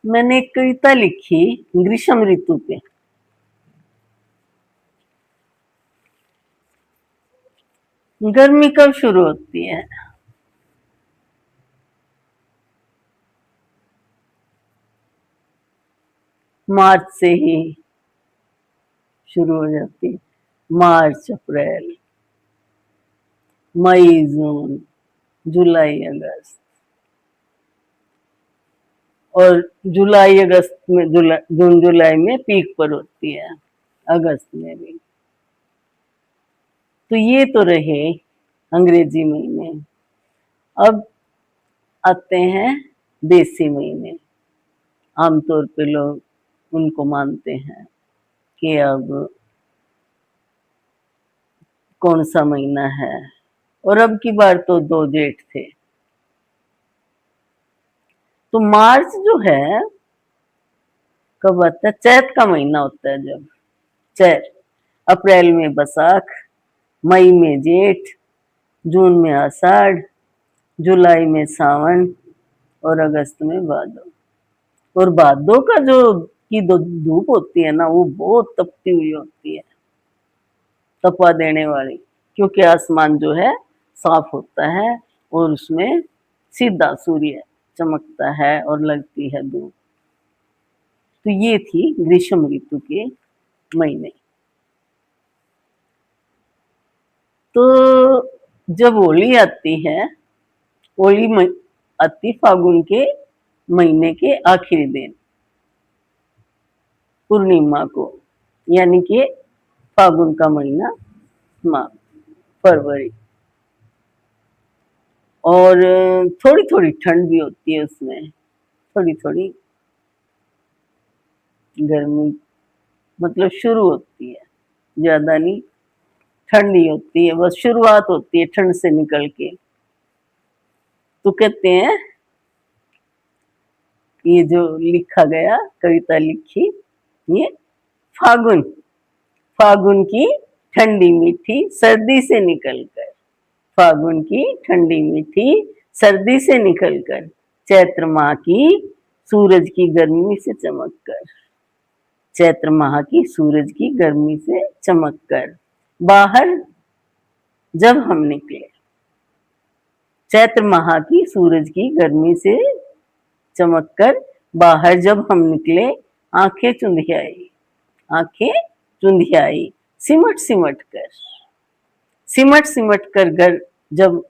मैंने एक कविता लिखी ग्रीष्म ऋतु पे। गर्मी कब शुरू होती है? मार्च से ही शुरू हो जाती है। मार्च, अप्रैल, मई, जून, जुलाई, अगस्त। और जुलाई अगस्त में, जून जुलाई में पीक पर होती है, अगस्त में भी। तो ये तो रहे अंग्रेजी महीने। अब आते हैं देसी महीने। आमतौर पे लोग उनको मानते हैं कि अब कौन सा महीना है। और अब की बार तो 2 जेठ थे। तो मार्च जो है कब आता है? चैत का महीना होता है जब। चैत। अप्रैल में बैसाख, मई में जेठ, जून में आषाढ़, जुलाई में सावन और अगस्त में भादो। और भादो का जो की धूप होती है ना, वो बहुत तपती हुई होती है, तपा देने वाली। क्योंकि आसमान जो है साफ होता है और उसमें सीधा सूर्य चमकता है और लगती है धूप। तो ये थी ग्रीष्म ऋतु के महीने। तो जब होली आती है, होली आती फागुन के महीने के आखिरी दिन, पूर्णिमा को, यानी कि फागुन का महीना मार्च, फरवरी। और थोड़ी थोड़ी ठंड भी होती है उसमें, थोड़ी थोड़ी गर्मी, मतलब शुरू होती है, ज्यादा नहीं, ठंडी होती है, बस शुरुआत होती है ठंड से निकल के। तो कहते हैं, ये जो लिखा गया, कविता लिखी, ये फागुन, फागुन की ठंडी मीठी सर्दी से निकलकर, फागुन की ठंडी मीठी सर्दी से निकलकर, चैत्र माह की सूरज की गर्मी से चमककर, चैत्र माह की सूरज की गर्मी से चमककर बाहर जब हम निकले, चैत्र माह की सूरज की गर्मी से चमककर बाहर जब हम निकले, आंखें चुंधियाई, आंखें चुंधियाई, सिमट सिमट कर, सिमट सिमट कर घर जब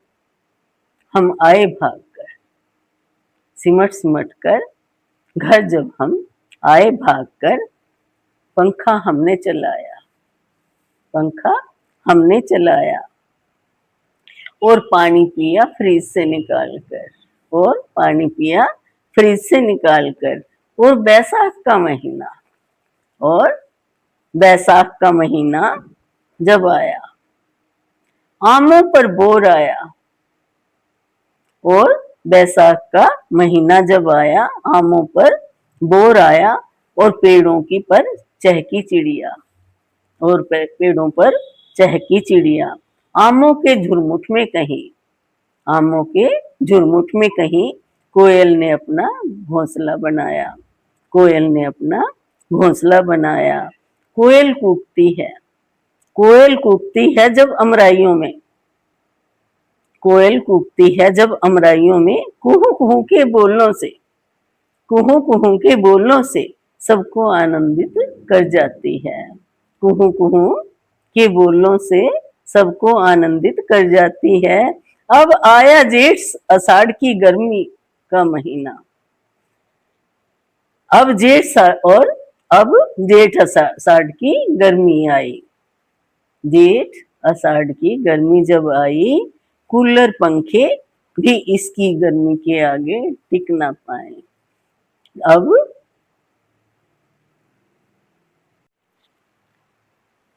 हम आए भागकर, सिमट सिमट कर घर जब हम आए भागकर, पंखा हमने चलाया, पंखा हमने चलाया, और पानी पिया फ्रिज से निकाल कर, और पानी पिया फ्रिज से निकाल कर। और बैसाख का महीना, और बैसाख का महीना जब आया, आमों पर बोर आया, और बैसाख का महीना जब आया, आमों पर बोर आया, और पेड़ों की पर चहकी चिड़िया, और पेड़ों पर चहकी चिड़िया। आमों के झुरमुट में कहीं, आमों के झुरमुट में कहीं कोयल ने अपना घोंसला बनाया, कोयल ने अपना घोंसला बनाया। कोयल कूकती है, कोयल कूकती है जब अमराइयों में, कोयल कूकती है जब अमराइयों में, कुहू कुहू के बोलों से, कुहू कुहू के बोलों से सबको आनंदित कर जाती है, कुहू कुहू के बोलों से सबको आनंदित कर जाती है। अब आया जेठ आषाढ़ की गर्मी का महीना, अब जेठ और अब जेठ आषाढ़ की गर्मी आई, जेठ आषाढ़ की गर्मी जब आई, कूलर पंखे भी इसकी गर्मी के आगे टिक ना पाए। अब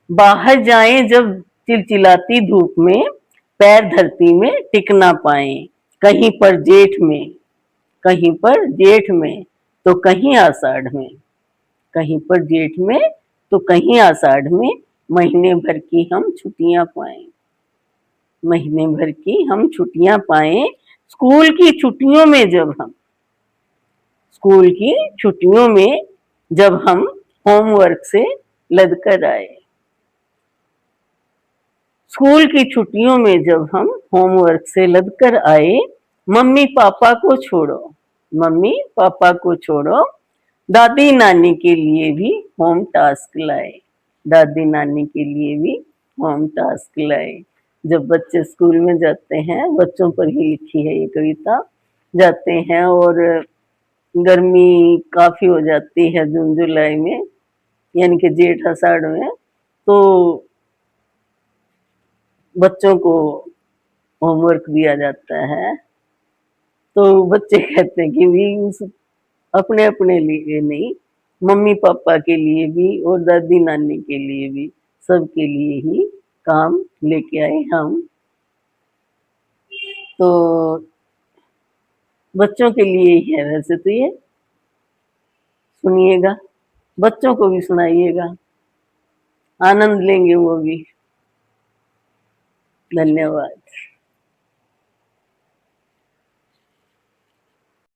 बाहर जाएं जब चिलचिलाती धूप में, पैर धरती में टिक ना पाए। कहीं पर जेठ में, कहीं पर जेठ में तो कहीं आषाढ़ में, कहीं पर जेठ में तो कहीं आषाढ़ में, महीने भर की हम छुट्टियां पाए, महीने भर की हम छुट्टियां पाए। स्कूल की छुट्टियों में जब हम, स्कूल की छुट्टियों में जब हम होमवर्क से लद कर आए। स्कूल की छुट्टियों में जब हम होमवर्क से लद कर आए, मम्मी पापा को छोड़ो, मम्मी पापा को छोड़ो, दादी नानी के लिए भी होम टास्क लाए, दादी नानी के लिए भी होम टास्क लाए। जब बच्चे स्कूल में जाते हैं, बच्चों पर ही लिखी है ये कविता, जाते हैं और गर्मी काफी हो जाती है जून जुलाई में, यानी कि जेठ आषाढ़ में, तो बच्चों को होमवर्क दिया जाता है। तो बच्चे कहते हैं कि भी अपने अपने लिए नहीं, मम्मी पापा के लिए भी और दादी नानी के लिए भी, सबके लिए ही काम लेके आए हम। तो बच्चों के लिए ही है वैसे तो ये, सुनिएगा, बच्चों को भी सुनाइएगा, आनंद लेंगे वो भी। धन्यवाद।